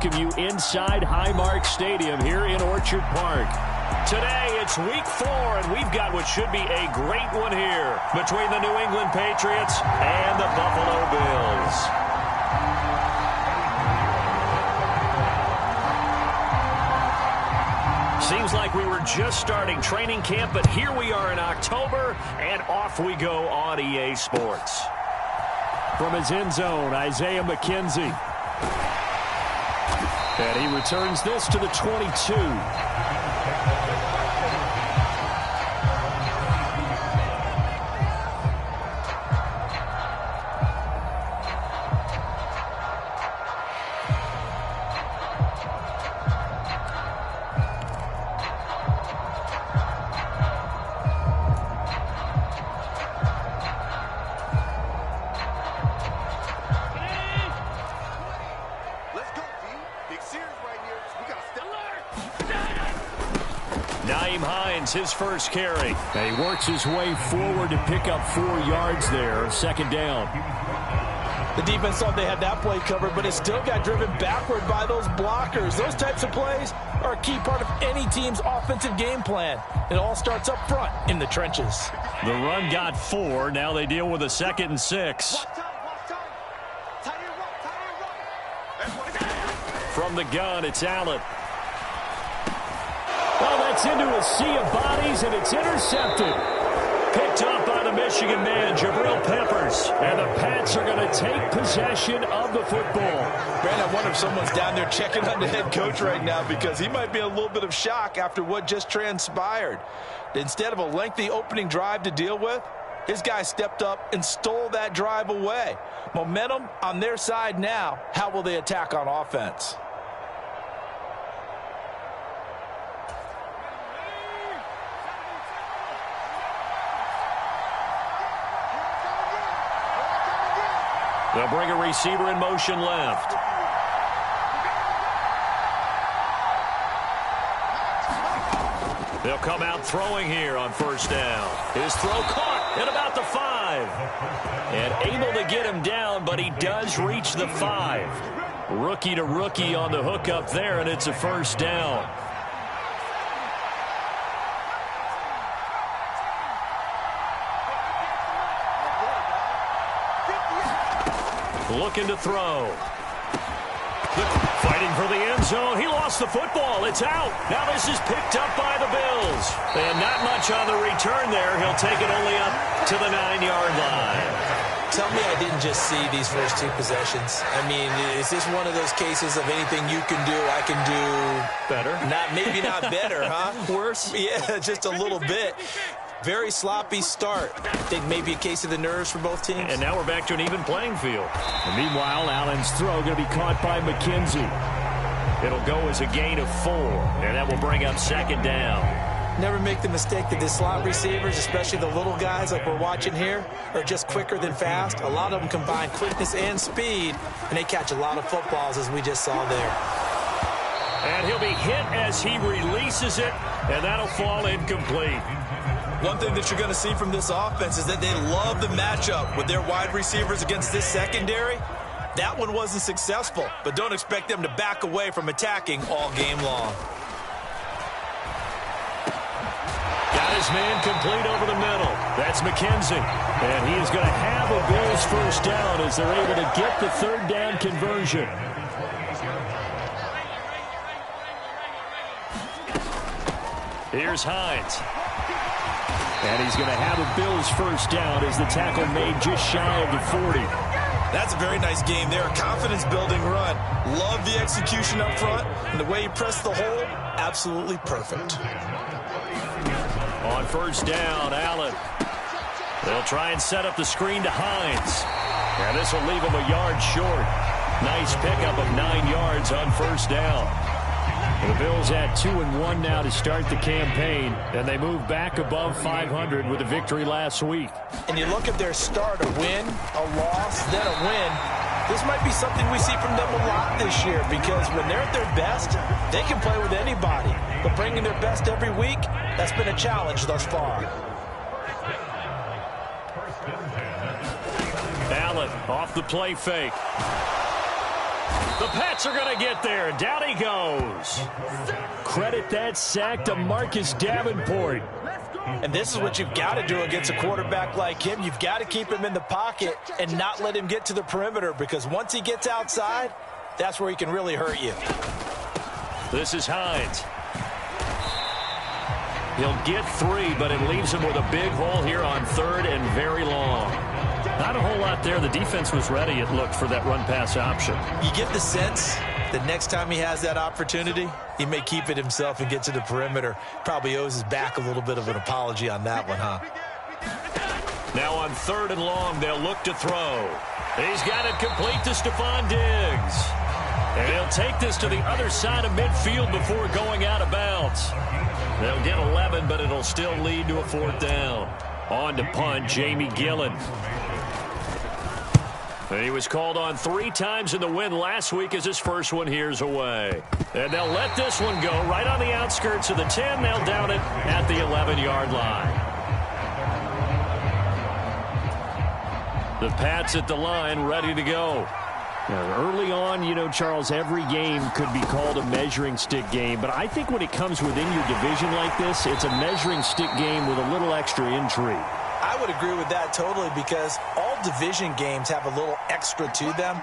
Welcome you inside Highmark Stadium here in Orchard Park. Today it's week 4, and we've got what should be a great one here between the New England Patriots and the Buffalo Bills. Seems like we were just starting training camp, but here we are in October, and off we go on EA Sports. From his end zone, Isaiah McKenzie. And he returns this to the 22. His first carry. And he works his way forward to pick up 4 yards there. Second down. The defense thought they had that play covered, but it still got driven backward by those blockers. Those types of plays are a key part of any team's offensive game plan. It all starts up front in the trenches. The run got 4. Now they deal with a 2nd and 6. From the gun, it's Allen. Well, that's into a sea of bodies, and it's intercepted. Picked up by the Michigan man, Jabril Peppers. And the Pats are going to take possession of the football. Brandon, I wonder if someone's down there checking on the head coach right now, because he might be in a little bit of shock after what just transpired. Instead of a lengthy opening drive to deal with, his guy stepped up and stole that drive away. Momentum on their side now. How will they attack on offense? They'll bring a receiver in motion left. They'll come out throwing here on first down. His throw caught at about the 5. And able to get him down, but he does reach the 5. Rookie to rookie on the hook up there, and it's a first down. Looking to throw. Fighting for the end zone. He lost the football. It's out. Now this is picked up by the Bills. And not much on the return there. He'll take it only up to the 9-yard line. Tell me I didn't just see these first 2 possessions. I mean, is this one of those cases of anything you can do, I can do better? Maybe not better, huh? Worse? Yeah, just a little bit. Very sloppy start. I think maybe a case of the nerves for both teams. And now we're back to an even playing field. And meanwhile, Allen's throw going to be caught by McKenzie. It'll go as a gain of 4, and that will bring up 2nd down. Never make the mistake that the slot receivers, especially the little guys like we're watching here, are just quicker than fast. A lot of them combine quickness and speed, and they catch a lot of footballs, as we just saw there. And he'll be hit as he releases it, and that'll fall incomplete. One thing that you're going to see from this offense is that they love the matchup with their wide receivers against this secondary. That one wasn't successful, but don't expect them to back away from attacking all game long. Got his man complete over the middle. That's McKenzie. And he is going to have a Bills first down as they're able to get the 3rd down conversion. Here's Hines. And he's going to have a Bills first down as the tackle made just shy of the 40. That's a very nice game there. A confidence-building run. Love the execution up front. And the way he pressed the hole, absolutely perfect. On first down, Allen. They'll try and set up the screen to Hines. And this will leave him a yard short. Nice pickup of 9 yards on first down. The Bills at 2-1 now to start the campaign, and they move back above 500 with a victory last week. And you look at their start, a win, a loss, then a win. This might be something we see from them a lot this year, because when they're at their best, they can play with anybody. But bringing their best every week, that's been a challenge thus far. Allen off the play fake. The Pats are going to get there. Down he goes. Credit that sack to Marcus Davenport. And this is what you've got to do against a quarterback like him. You've got to keep him in the pocket and not let him get to the perimeter, because once he gets outside, that's where he can really hurt you. This is Hines. He'll get 3, but it leaves him with a big hole here on 3rd and very long. Not a whole lot there. The defense was ready, it looked, for that run-pass option. You get the sense that next time he has that opportunity, he may keep it himself and get to the perimeter. Probably owes his back a little bit of an apology on that one, huh? Now on 3rd and long, they'll look to throw. He's got it complete to Stephon Diggs. And he'll take this to the other side of midfield before going out of bounds. They'll get 11, but it'll still lead to a 4th down. On to punt, Jamie Gillen. And he was called on 3 times in the win last week as his first one here's away. And they'll let this one go right on the outskirts of the 10. They'll down it at the 11-yard line. The Pats at the line, ready to go. Now, early on, you know, Charles, every game could be called a measuring stick game. But I think when it comes within your division like this, it's a measuring stick game with a little extra intrigue. I would agree with that totally, because all division games have a little extra to them.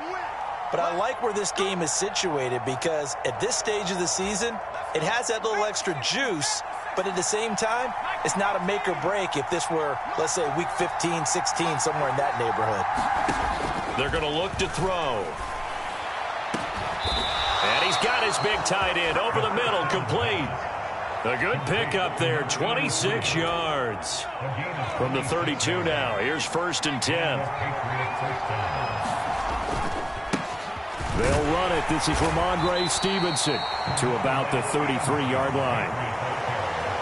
But I like where this game is situated, because at this stage of the season, it has that little extra juice. But at the same time, it's not a make or break if this were, let's say, week 15, 16, somewhere in that neighborhood. They're going to look to throw. And he's got his big tight end over the middle, complete. A good pickup there, 26 yards. From the 32 now, here's 1st and 10. They'll run it. This is Ramondre Stevenson to about the 33-yard line.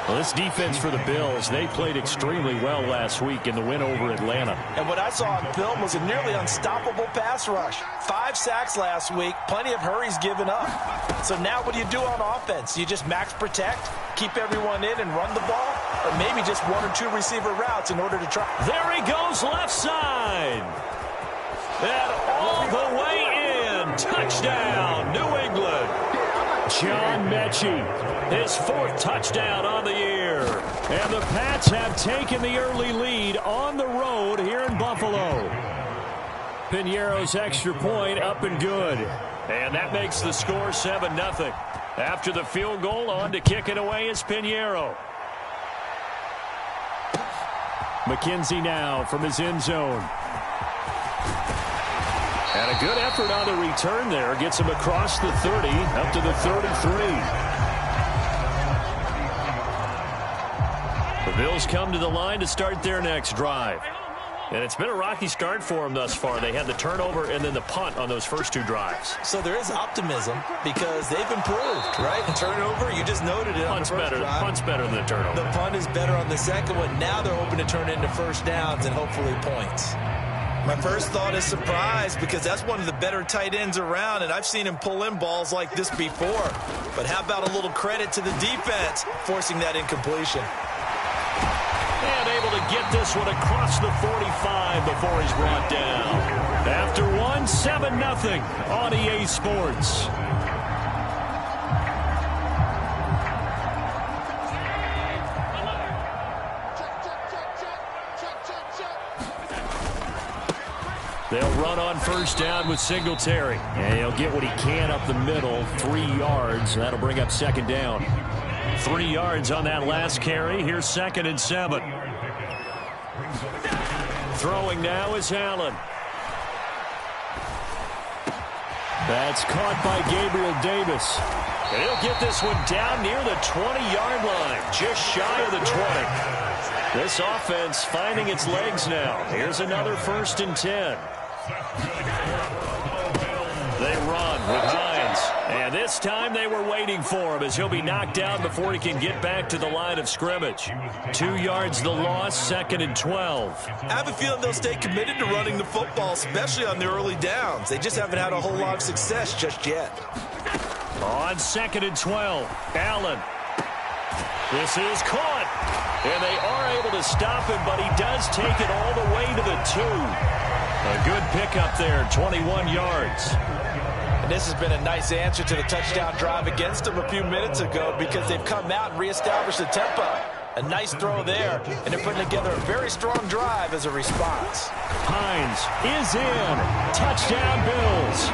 Well, this defense for the Bills, they played extremely well last week in the win over Atlanta. And what I saw on film was a nearly unstoppable pass rush. 5 sacks last week, plenty of hurries given up. So now what do you do on offense? You just max protect, keep everyone in and run the ball? Or maybe just 1 or 2 receiver routes in order to try. There he goes, left side. And all the way in. Touchdown, New England. John Mechie, his 4th touchdown on the year. And the Pats have taken the early lead on the road here in Buffalo. Piñeiro's extra point up and good. And that makes the score 7-0. After the field goal, on to kick it away is Piñeiro. McKenzie now from his end zone. And a good effort on the return there. Gets him across the 30, up to the 33. The Bills come to the line to start their next drive. And it's been a rocky start for them thus far. They had the turnover and then the punt on those first 2 drives. So there is optimism because they've improved, right? The turnover, you just noted it. Punt's better than the turnover. The punt is better on the second one. Now they're hoping to turn it into first downs and hopefully points. My first thought is surprise, because that's one of the better tight ends around, and I've seen him pull in balls like this before. But how about a little credit to the defense forcing that incompletion? And able to get this one across the 45 before he's brought down. After one, 7-0 on EA Sports. They'll run on first down with Singletary. And he'll get what he can up the middle, 3 yards. That'll bring up 2nd down. 3 yards on that last carry. Here's 2nd and 7. Throwing now is Allen. That's caught by Gabriel Davis. And he'll get this one down near the 20-yard line, just shy of the 20. This offense finding its legs now. Here's another 1st and 10. They run with Hines. And this time they were waiting for him as he'll be knocked down before he can get back to the line of scrimmage. 2 yards the loss, 2nd and 12. I have a feeling they'll stay committed to running the football, especially on the early downs. They just haven't had a whole lot of success just yet. On 2nd and 12, Allen. This is caught. And they are able to stop him, but he does take it all the way to the 2. A good pickup there, 21 yards. And this has been a nice answer to the touchdown drive against them a few minutes ago because they've come out and reestablished the tempo. A nice throw there, and they're putting together a very strong drive as a response. Hines is in. Touchdown, Bills.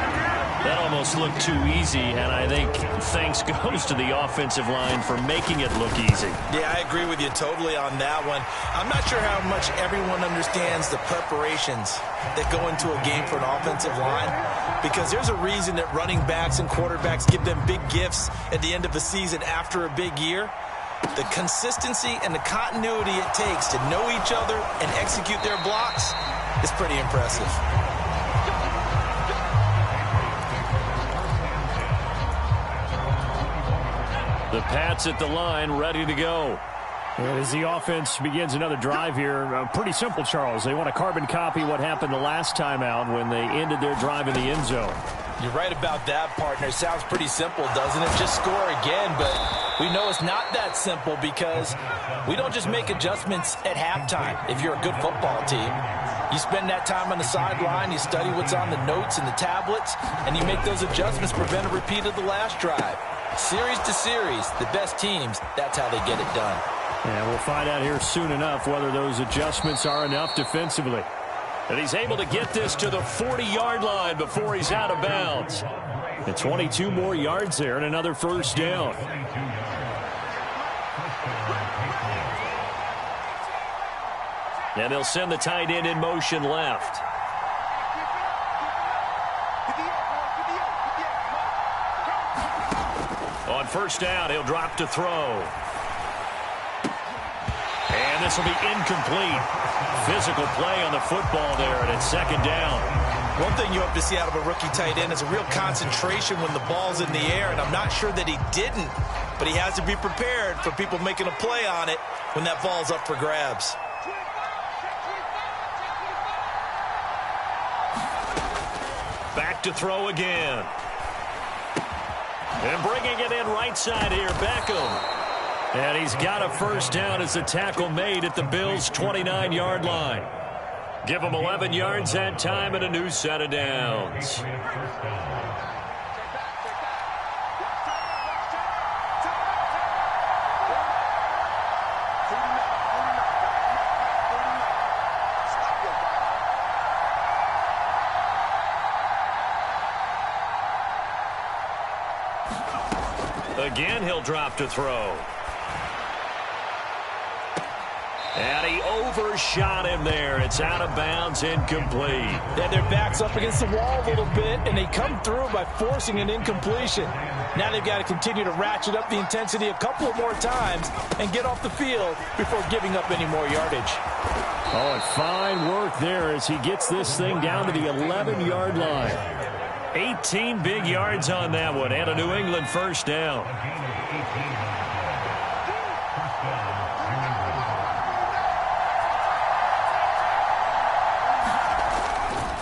That almost looked too easy, and I think thanks goes to the offensive line for making it look easy. Yeah, I agree with you totally on that one. I'm not sure how much everyone understands the preparations that go into a game for an offensive line, because there's a reason that running backs and quarterbacks give them big gifts at the end of the season after a big year. The consistency and the continuity it takes to know each other and execute their blocks is pretty impressive. The Pats at the line, ready to go. And as the offense begins another drive here, pretty simple, Charles. They want to carbon copy what happened the last time out when they ended their drive in the end zone. You're right about that, partner. It sounds pretty simple, doesn't it? Just score again, but we know it's not that simple because we don't just make adjustments at halftime if you're a good football team. You spend that time on the sideline, you study what's on the notes and the tablets, and you make those adjustments, prevent a repeat of the last drive. Series to series, the best teams, that's how they get it done. And we'll find out here soon enough whether those adjustments are enough defensively. And he's able to get this to the 40-yard line before he's out of bounds. And 22 more yards there and another first down. And they'll send the tight end in motion left. On first down, he'll drop to throw. And this will be incomplete. Physical play on the football there, and it's second down. One thing you hope to see out of a rookie tight end is a real concentration when the ball's in the air, and I'm not sure that he didn't, but he has to be prepared for people making a play on it when that ball's up for grabs. Back to throw again. And bringing it in right side here, Beckham. And he's got a first down as the tackle made at the Bills' 29-yard line. Give him 11 yards that time and a new set of downs. Again, he'll drop to throw. And he overshot him there. It's out of bounds, incomplete. They had their backs up against the wall a little bit, and they come through by forcing an incompletion. Now they've got to continue to ratchet up the intensity a couple of more times and get off the field before giving up any more yardage. Oh, and fine work there as he gets this thing down to the 11-yard line. 18 big yards on that one, and a New England first down.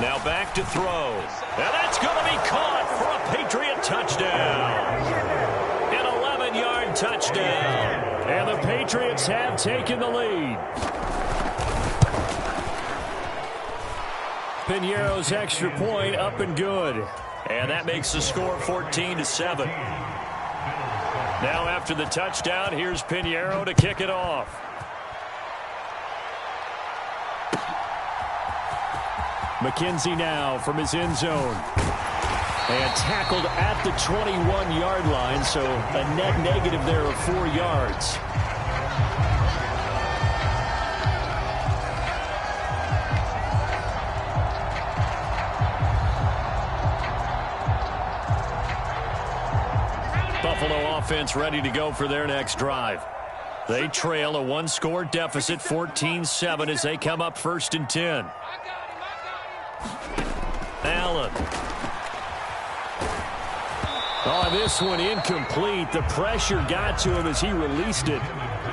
Now back to throw. And that's going to be caught for a Patriot touchdown. An 11-yard touchdown. And the Patriots have taken the lead. Piñeiro's extra point up and good. And that makes the score 14-7. Now after the touchdown, here's Piñeiro to kick it off. McKenzie now from his end zone. And tackled at the 21-yard line, so a net negative there of 4 yards. Buffalo offense ready to go for their next drive. They trail a one-score deficit, 14-7, as they come up 1st and 10. Allen. Oh, this one incomplete. The pressure got to him as he released it.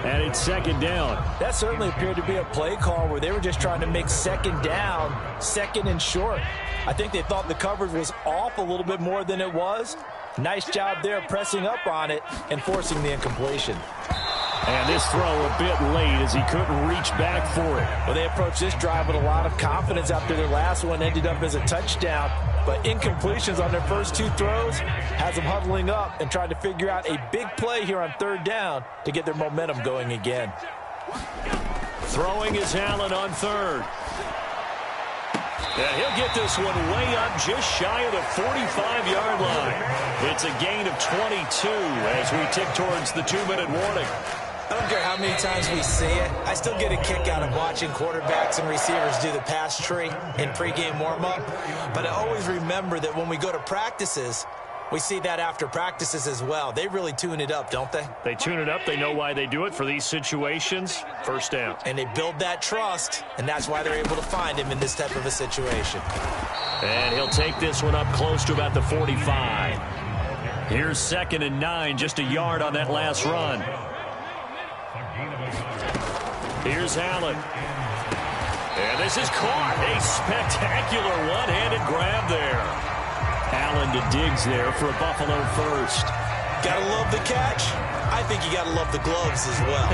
And it's second down. That certainly appeared to be a play call where they were just trying to make second down, second and short. I think they thought the coverage was off a little bit more than it was. Nice job there pressing up on it and forcing the incompletion. And this throw a bit late as he couldn't reach back for it. Well, they approached this drive with a lot of confidence after their last one ended up as a touchdown. but incompletions on their first 2 throws has them huddling up and trying to figure out a big play here on 3rd down to get their momentum going again. Throwing is Allen on 3rd. And he'll get this one way up just shy of the 45-yard line. It's a gain of 22 as we tick towards the 2-minute warning. I don't care how many times we see it. I still get a kick out of watching quarterbacks and receivers do the pass tree in pregame warm-up. But I always remember that when we go to practices, we see that after practices as well. They really tune it up, don't they? They tune it up. They know why they do it for these situations. 1st down. And they build that trust, and that's why they're able to find him in this type of a situation. And he'll take this one up close to about the 45. Here's 2nd and 9, just a yard on that last run. Here's Allen. And this is caught. A spectacular one-handed grab there. Allen to Diggs there for a Buffalo first. Gotta love the catch. I think you gotta love the gloves as well.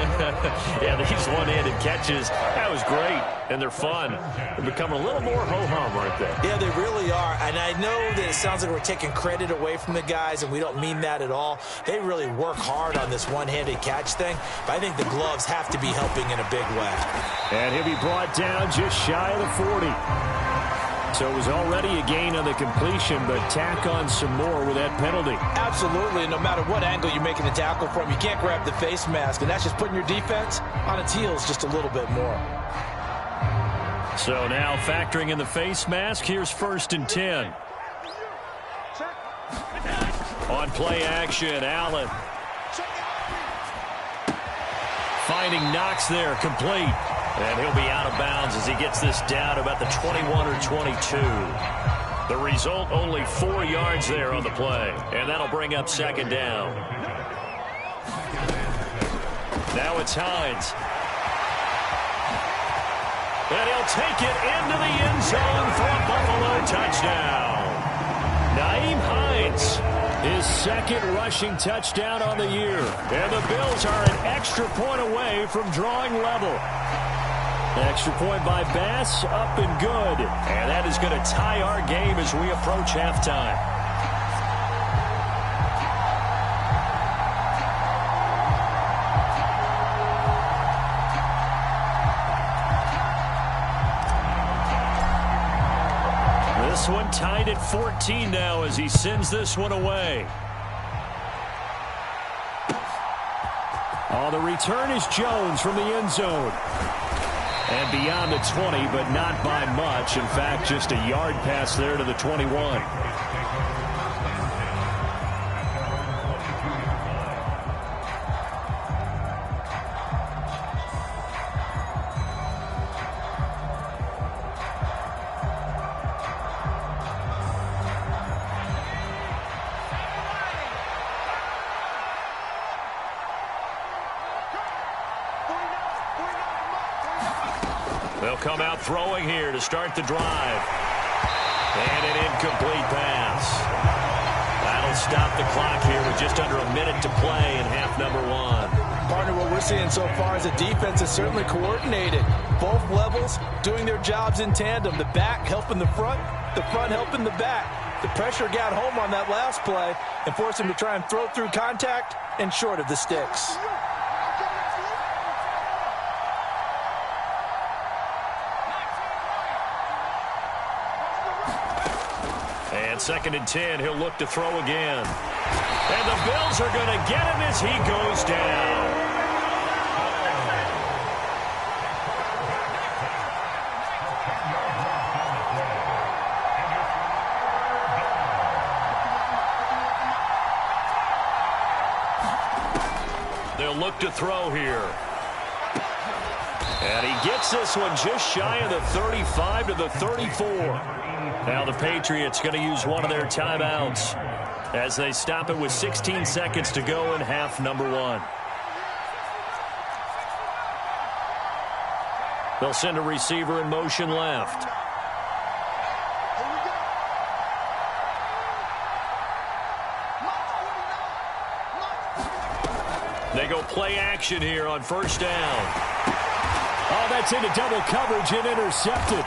Yeah, these one-handed catches, that was great, and they're fun. They're becoming a little more ho-hum, aren't they? Yeah, they really are, and I know that it sounds like we're taking credit away from the guys, and we don't mean that at all. They really work hard on this one-handed catch thing, but I think the gloves have to be helping in a big way. And he'll be brought down just shy of the 40. So it was already a gain on the completion, but tack on some more with that penalty. Absolutely. No matter what angle you're making the tackle from, you can't grab the face mask, and that's just putting your defense on its heels just a little bit more. So now factoring in the face mask, here's 1st and 10. On play action, Allen. Finding Knox there, complete. And he'll be out of bounds as he gets this down about the 21 or 22. The result, only 4 yards there on the play. And that'll bring up 2nd down. Now it's Hines. And he'll take it into the end zone for a Buffalo touchdown. Nyheim Hines, his 2nd rushing touchdown on the year. And the Bills are an extra point away from drawing level. Extra point by Bass, up and good. And that is going to tie our game as we approach halftime. This one tied at 14 now as he sends this one away. Oh, the return is Jones from the end zone. And beyond the 20, but not by much. In fact, just a yard pass there to the 21. They'll come out throwing here to start the drive. And an incomplete pass. That'll stop the clock here with just under a minute to play in half number 1. Partner, what we're seeing so far is the defense is certainly coordinated. Both levels doing their jobs in tandem. The back helping the front helping the back. The pressure got home on that last play and forced him to try and throw through contact and short of the sticks. And 2nd and 10, he'll look to throw again. And the Bills are going to get him as he goes down. They'll look to throw here. And he gets this one just shy of the 35 to the 34. Now the Patriots going to use one of their timeouts as they stop it with 16 seconds to go in half number 1. They'll send a receiver in motion left. They go play action here on 1st down. Oh, that's into double coverage and intercepted.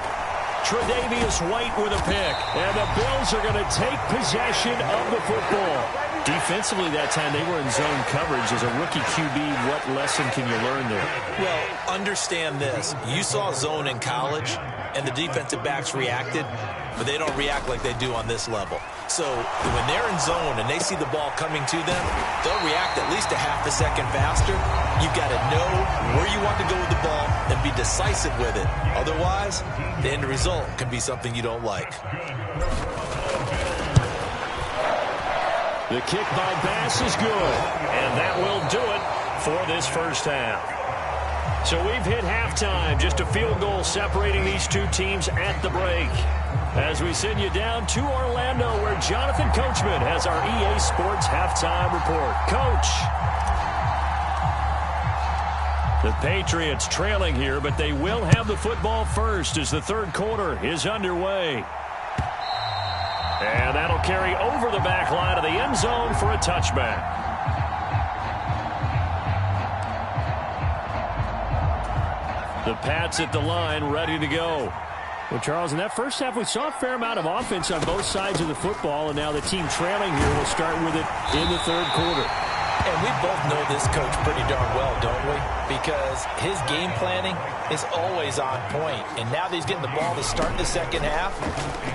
Tre'Davious White with a pick. And the Bills are going to take possession of the football. Defensively that time, they were in zone coverage. As a rookie QB, what lesson can you learn there? Well, understand this. You saw zone in college, and the defensive backs reacted, but they don't react like they do on this level. So when they're in zone and they see the ball coming to them, they'll react at least a half a second faster. You've got to know where you want to go with the ball and be decisive with it. Otherwise, the end result can be something you don't like. The kick by Bass is good, and that will do it for this first half. So we've hit halftime, just a field goal separating these two teams at the break. As we send you down to Orlando, where Jonathan Coachman has our EA Sports halftime report. Coach. The Patriots trailing here, but they will have the football first as the third quarter is underway. And that'll carry over the back line of the end zone for a touchback. The Pats at the line, ready to go. Well, Charles, in that first half, we saw a fair amount of offense on both sides of the football, and now the team trailing here will start with it in the third quarter. And we both know this coach pretty darn well, don't we? Because his game planning is always on point. And now that he's getting the ball to start the second half,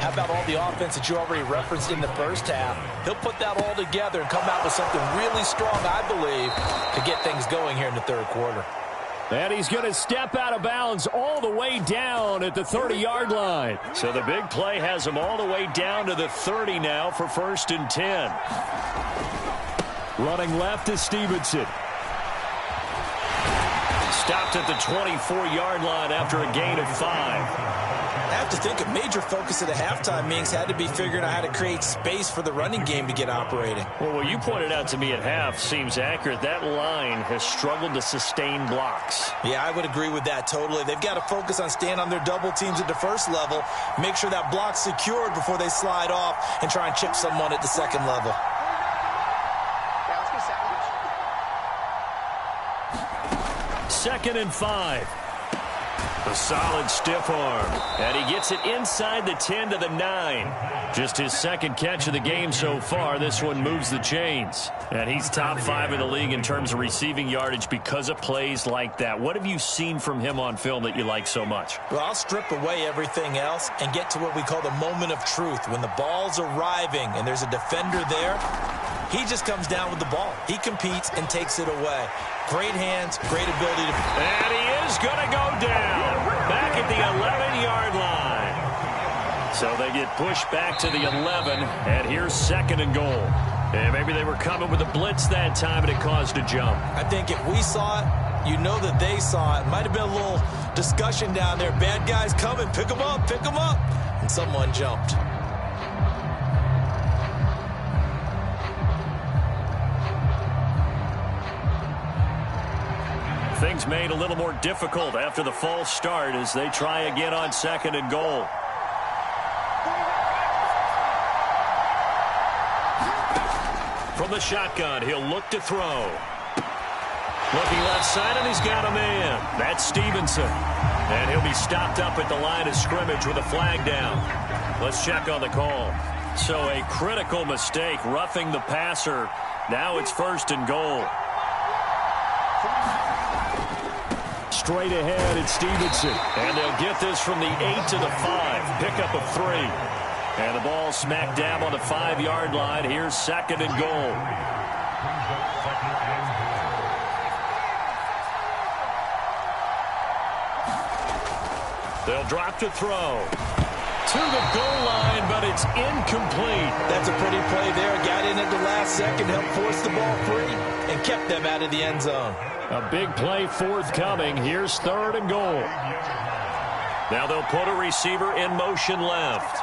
how about all the offense that you already referenced in the first half? He'll put that all together and come out with something really strong, I believe, to get things going here in the third quarter. And he's going to step out of bounds all the way down at the 30-yard line. So the big play has him all the way down to the 30 now for 1st and 10. Running left is Stevenson. Stopped at the 24-yard line after a gain of 5. I have to think a major focus at the halftime meetings had to be figuring out how to create space for the running game to get operating. Well, what you pointed out to me at half seems accurate. That line has struggled to sustain blocks. Yeah, I would agree with that totally. They've got to focus on staying on their double teams at the first level, make sure that block's secured before they slide off and try and chip someone at the second level. 2nd and 5. A solid stiff arm. And he gets it inside the 10 to the 9. Just his second catch of the game so far. This one moves the chains. And he's top 5 in the league in terms of receiving yardage because of plays like that. What have you seen from him on film that you like so much? Well, I'll strip away everything else and get to what we call the moment of truth. When the ball's arriving and there's a defender there, he just comes down with the ball. He competes and takes it away. Great hands, great ability to... And he is going to go down back at the 11-yard line. So they get pushed back to the 11, and here's 2nd and goal. And maybe they were coming with a blitz that time, and it caused a jump. I think if we saw it, you know that they saw it. Might have been a little discussion down there. Bad guys coming, pick them up, pick them up. And someone jumped. Things made a little more difficult after the false start as they try again on 2nd and goal. From the shotgun, he'll look to throw. Looking left side, and he's got a man. That's Stevenson. And he'll be stopped up at the line of scrimmage with a flag down. Let's check on the call. So a critical mistake, roughing the passer. Now it's 1st and goal. Straight ahead, it's Stevenson. And they'll get this from the 8 to the 5. Pickup of 3. And the ball smack dab on the 5-yard line. Here's 2nd and goal. They'll drop to throw. To the goal line, but it's incomplete. That's a pretty play there. Got in at the last second, helped force the ball free, and kept them out of the end zone. A big play forthcoming. Here's 3rd and goal. Now they'll put a receiver in motion left.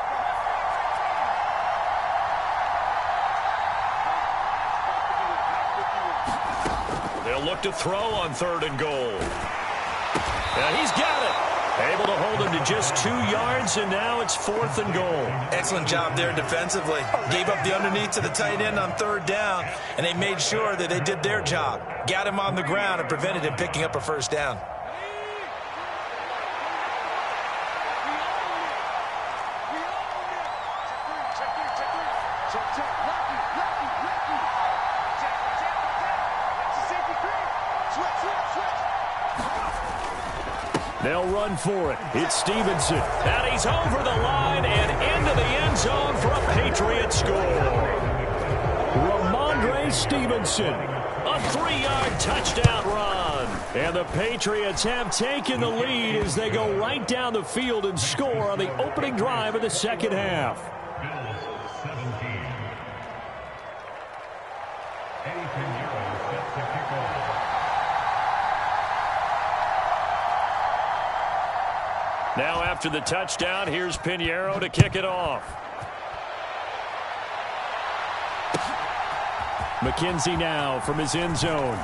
They'll look to throw on 3rd and goal. And he's got it. Able to hold him to just 2 yards, and now it's 4th and goal. Excellent job there defensively. Gave up the underneath to the tight end on 3rd down, and they made sure that they did their job. Got him on the ground and prevented him picking up a 1st down. They'll run for it. It's Stevenson. And he's over the line and into the end zone for a Patriot score. Ramondre Stevenson, a 3-yard touchdown run. And the Patriots have taken the lead as they go right down the field and score on the opening drive of the second half. Now after the touchdown, here's Pinheiro to kick it off. McKenzie now from his end zone.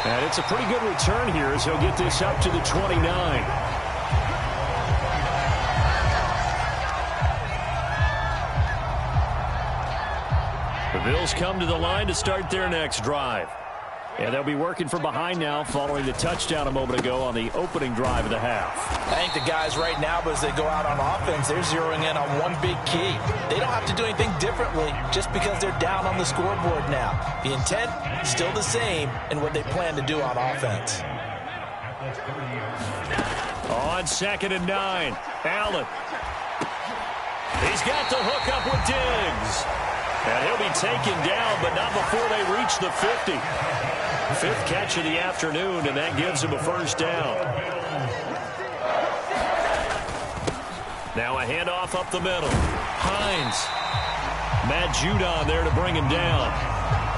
And it's a pretty good return here as he'll get this up to the 29. The Bills come to the line to start their next drive. And they'll be working from behind now following the touchdown a moment ago on the opening drive of the half. I think the guys right now, as they go out on offense, they're zeroing in on one big key. They don't have to do anything differently just because they're down on the scoreboard now. The intent is still the same in what they plan to do on offense. On 2nd and 9, Allen. He's got the hook up with Diggs. And he'll be taken down, but not before they reach the 50. 5th catch of the afternoon, and that gives him a first down. Now a handoff up the middle. Hines. Matt Judon there to bring him down.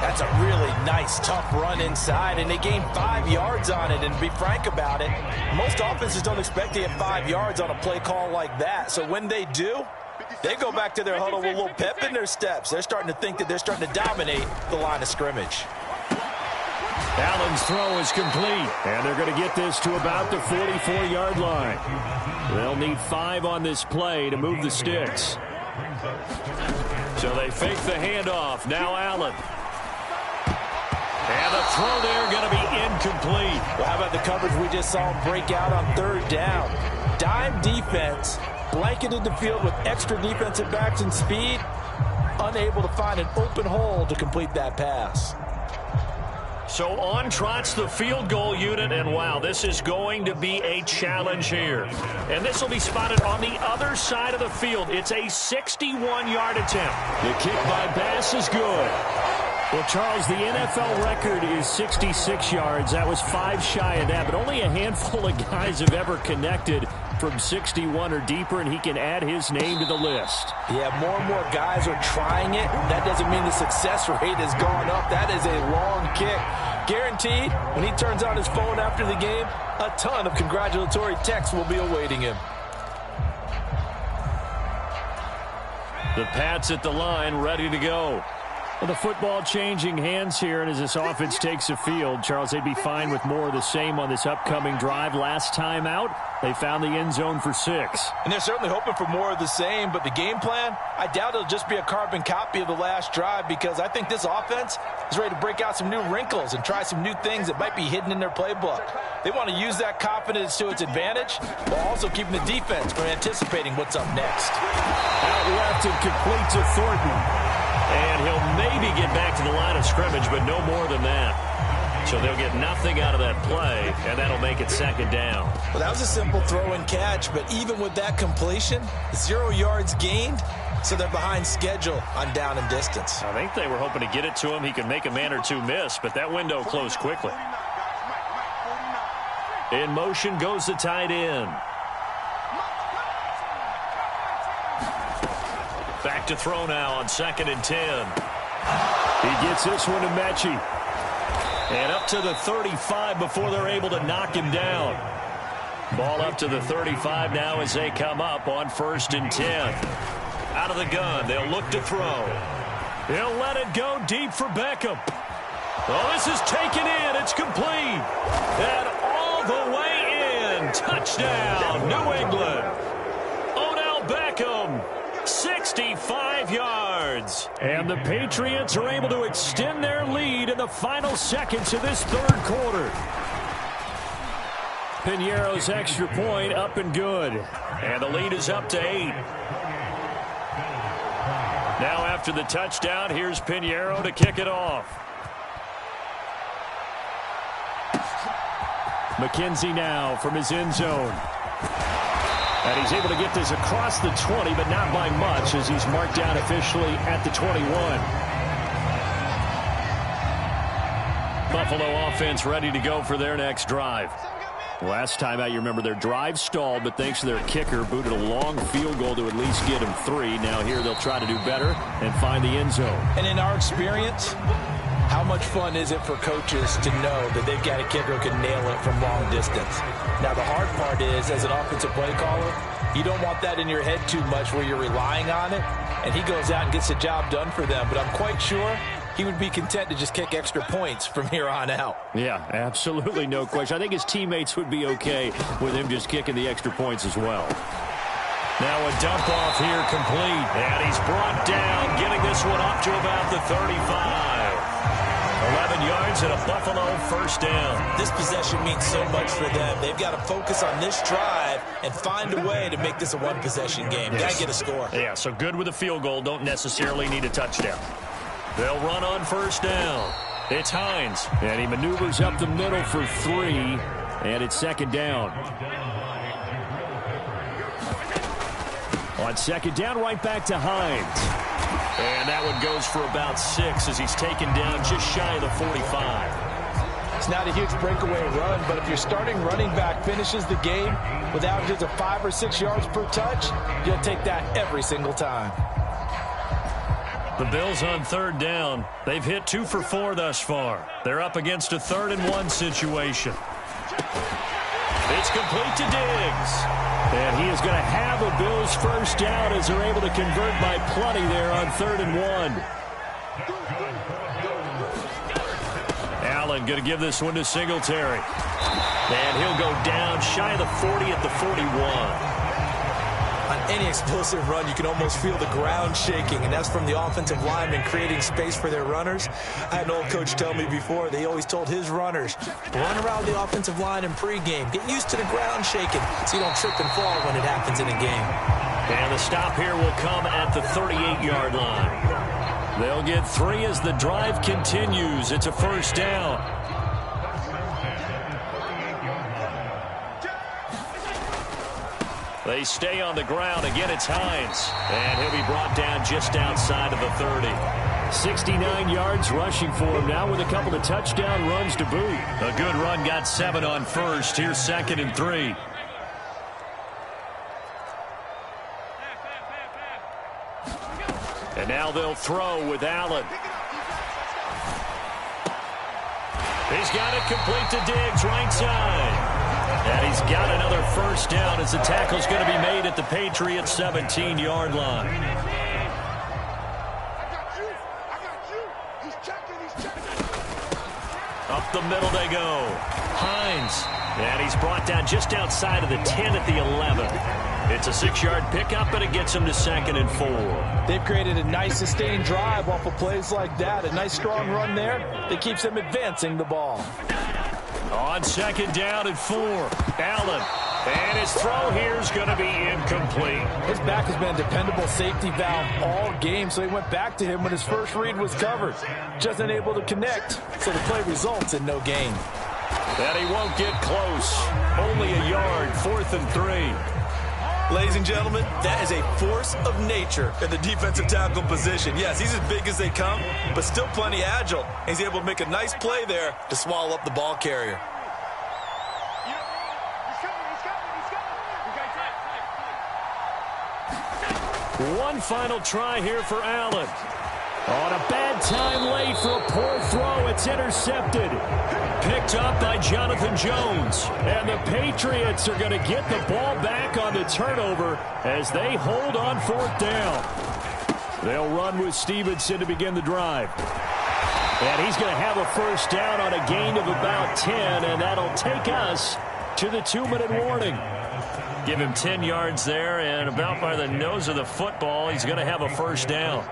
That's a really nice, tough run inside, and they gained 5 yards on it. And to be frank about it, most offenses don't expect to get 5 yards on a play call like that. So when they do, they go back to their huddle with a little pep in their steps. They're starting to think that they're starting to dominate the line of scrimmage. Allen's throw is complete, and they're going to get this to about the 44-yard line. They'll need 5 on this play to move the sticks. So they fake the handoff. Now Allen. And the throw there going to be incomplete. Well, how about the coverage we just saw him break out on 3rd down? Dime defense, blanketed the field with extra defensive backs and speed, unable to find an open hole to complete that pass. So on trots the field goal unit, and wow, this is going to be a challenge here. And this will be spotted on the other side of the field. It's a 61-yard attempt. The kick by Bass is good. Well, Charles, the NFL record is 66 yards. That was 5 shy of that, but only a handful of guys have ever connected from 61 or deeper, and he can add his name to the list. Yeah, more and more guys are trying it. That doesn't mean the success rate has gone up. That is a long kick. Guaranteed, when he turns on his phone after the game, a ton of congratulatory texts will be awaiting him. The Pats at the line, ready to go. Well, the football changing hands here, and as this offense takes the field, Charles, they'd be fine with more of the same on this upcoming drive. Last time out, they found the end zone for 6. And they're certainly hoping for more of the same, but the game plan, I doubt it'll just be a carbon copy of the last drive, because I think this offense is ready to break out some new wrinkles and try some new things that might be hidden in their playbook. They want to use that confidence to its advantage, while also keeping the defense from anticipating what's up next. Out left and complete to Thornton. And he'll maybe get back to the line of scrimmage, but no more than that. So they'll get nothing out of that play, and that'll make it 2nd down. Well, that was a simple throw and catch, but even with that completion, 0 yards gained, so they're behind schedule on down and distance. I think they were hoping to get it to him. He could make a man or two miss, but that window closed quickly. In motion goes the tight end. Back to throw now on 2nd and 10. He gets this one to Mechie. And up to the 35 before they're able to knock him down. Ball up to the 35 now as they come up on 1st and 10. Out of the gun, they'll look to throw. He'll let it go deep for Beckham. Oh, this is taken in. It's complete. And all the way in. Touchdown, New England. Odell Beckham. 65 yards. And the Patriots are able to extend their lead in the final seconds of this 3rd quarter. Pinheiro's extra point up and good. And the lead is up to 8. Now after the touchdown, here's Pinheiro to kick it off. McKenzie now from his end zone. And he's able to get this across the 20, but not by much as he's marked down officially at the 21. Buffalo offense ready to go for their next drive. Last time out, you remember their drive stalled, but thanks to their kicker, booted a long field goal to at least get them 3. Now here they'll try to do better and find the end zone. And in our experience, how much fun is it for coaches to know that they've got a kicker who can nail it from long distance? Now, the hard part is, as an offensive play caller, you don't want that in your head too much where you're relying on it, and he goes out and gets the job done for them. But I'm quite sure he would be content to just kick extra points from here on out. Yeah, absolutely no question. I think his teammates would be okay with him just kicking the extra points as well. Now a dump off here complete, and he's brought down, getting this one up to about the 35. 11 yards and a Buffalo first down. This possession means so much for them. They've got to focus on this drive and find a way to make this a one-possession game. Got to get a score. Yeah, so good with a field goal. Don't necessarily need a touchdown. They'll run on first down. It's Hines, and he maneuvers up the middle for 3, and it's second down. On second down, right back to Hines. And that one goes for about 6 as he's taken down just shy of the 45. It's not a huge breakaway run, but if your starting running back finishes the game with averages of 5 or 6 yards per touch, you'll take that every single time. The Bills on third down. They've hit 2 for 4 thus far. They're up against a 3rd and 1 situation. It's complete to Diggs. And he is going to have a Bills first down as they're able to convert by plenty there on 3rd and 1. Allen going to give this one to Singletary. And he'll go down shy of the 40 at the 41. On any explosive run, you can almost feel the ground shaking, and that's from the offensive linemen creating space for their runners. I had an old coach tell me before, they always told his runners, run around the offensive line in pregame. Get used to the ground shaking so you don't trip and fall when it happens in a game. And the stop here will come at the 38-yard line. They'll get 3 as the drive continues. It's a first down. They stay on the ground. Again, it's Hines. And he'll be brought down just outside of the 30. 69 yards rushing for him now with a couple of touchdown runs to boot. A good run, got 7 on first. Here's 2nd and 3. And now they'll throw with Allen. He's got it complete to Diggs, right side. And he's got another first down as the tackle's going to be made at the Patriots' 17-yard line. Up the middle they go. Hines. And he's brought down just outside of the 10 at the 11. It's a 6-yard pickup, and it gets him to 2nd and 4. They've created a nice sustained drive off of plays like that. A nice strong run there that keeps them advancing the ball. On 2nd down and 4. Allen. And his throw here is going to be incomplete. His back has been a dependable safety valve all game, so he went back to him when his first read was covered. Just unable to connect, so the play results in no gain. And he won't get close. Only a yard, 4th and 3. Ladies and gentlemen, that is a force of nature in the defensive tackle position. Yes, he's as big as they come, but still plenty agile. He's able to make a nice play there to swallow up the ball carrier. One final try here for Allen. On a bad time late for a poor throw, it's intercepted. Picked up by Jonathan Jones. And the Patriots are going to get the ball back on the turnover as they hold on 4th down. They'll run with Stevenson to begin the drive. And he's going to have a first down on a gain of about 10, and that'll take us to the 2-minute warning. Give him 10 yards there, and about by the nose of the football, he's going to have a first down.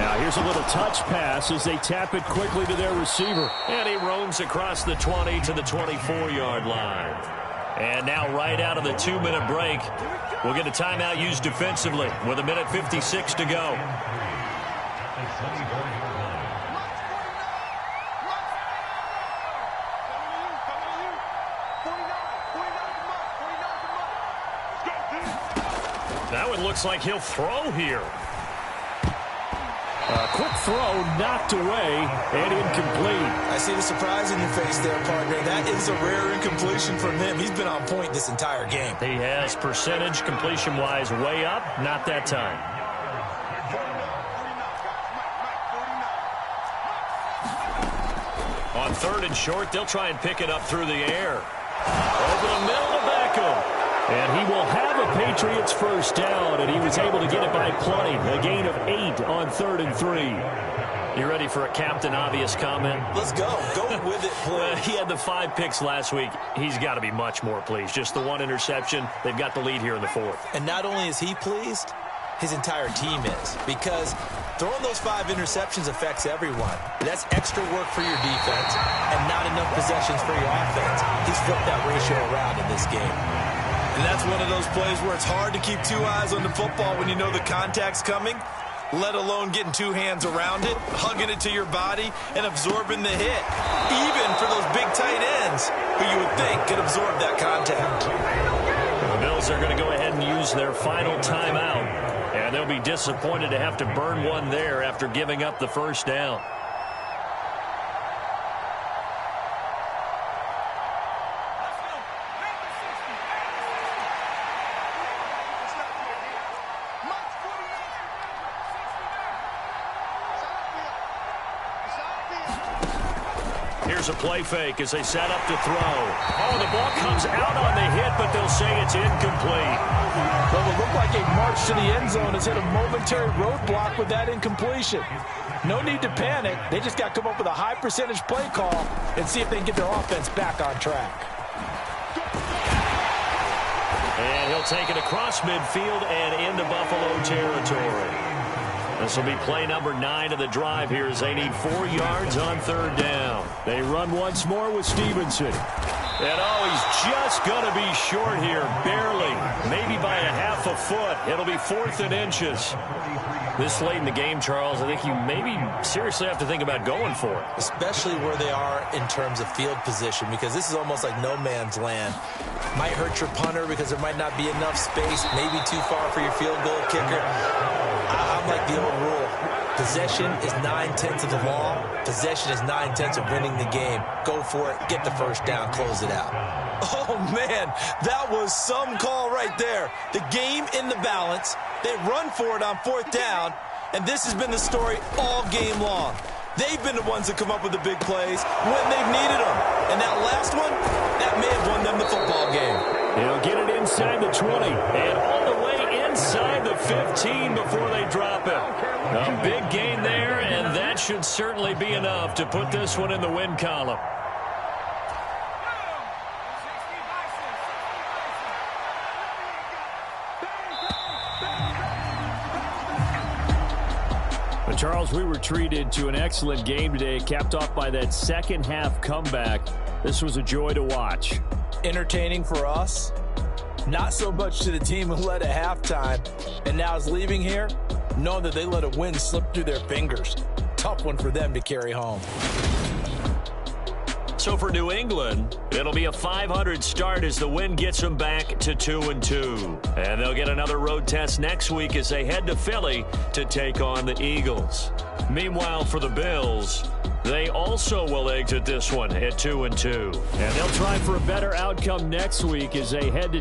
Now here's a little touch pass as they tap it quickly to their receiver. And he roams across the 20 to the 24-yard line. And now right out of the 2-minute break, we'll get a timeout used defensively with 1:56 to go. That one looks like he'll throw here. Quick throw, knocked away, and incomplete. I see the surprise in your face there, partner. That is a rare incompletion from him. He's been on point this entire game. He has percentage completion-wise way up, not that time. On 3rd and short, they'll try and pick it up through the air. Over the middle to Beckham. And he will have a Patriots first down, and he was able to get it by plenty. A gain of 8 on 3rd and 3. You ready for a Captain Obvious comment? Let's go. Go with it, please. He had the 5 picks last week. He's got to be much more pleased. Just the 1 interception. They've got the lead here in the 4th. And not only is he pleased, his entire team is. Because throwing those 5 interceptions affects everyone. That's extra work for your defense and not enough possessions for your offense. He's flipped that ratio around in this game. And that's one of those plays where it's hard to keep 2 eyes on the football when you know the contact's coming, let alone getting 2 hands around it, hugging it to your body, and absorbing the hit. Even for those big tight ends who you would think could absorb that contact. The Bills are going to go ahead and use their final timeout, and they'll be disappointed to have to burn one there after giving up the first down. Here's a play fake as they set up to throw. Oh, the ball comes out on the hit, but they'll say it's incomplete. Well, it looked like a march to the end zone has hit a momentary roadblock with that incompletion. No need to panic. They just got to come up with a high percentage play call and see if they can get their offense back on track. And he'll take it across midfield and into Buffalo territory. This will be play number 9 of the drive here as they need 4 yards on 3rd down. They run once more with Stevenson. And he's just going to be short here, barely, maybe by a half a foot. It'll be 4th and inches. This late in the game, Charles, I think you maybe seriously have to think about going for it. Especially where they are in terms of field position, because this is almost like no man's land. Might hurt your punter because there might not be enough space, maybe too far for your field goal kicker. I'm like the old rule. Possession is 9/10 of the law. Possession is 9/10 of winning the game. Go for it. Get the first down. Close it out. Oh, man, that was some call right there. The game in the balance. They run for it on 4th down, and this has been the story all game long. They've been the ones that come up with the big plays when they've needed them. And that last one, that may have won them the football game. They'll get it inside the 20 and all the way inside the 15 before they drop it. A big gain there, and that should certainly be enough to put this one in the win column. But Charles, we were treated to an excellent game today, capped off by that second half comeback. This was a joy to watch. Entertaining for us, not so much to the team who led at halftime and now is leaving here knowing that they let a win slip through their fingers. Tough one for them to carry home. So for New England, it'll be a .500 start as the win gets them back to 2-2. And they'll get another road test next week as they head to Philly to take on the Eagles. Meanwhile, for the Bills, they also will exit this one at 2-2. And they'll try for a better outcome next week as they head to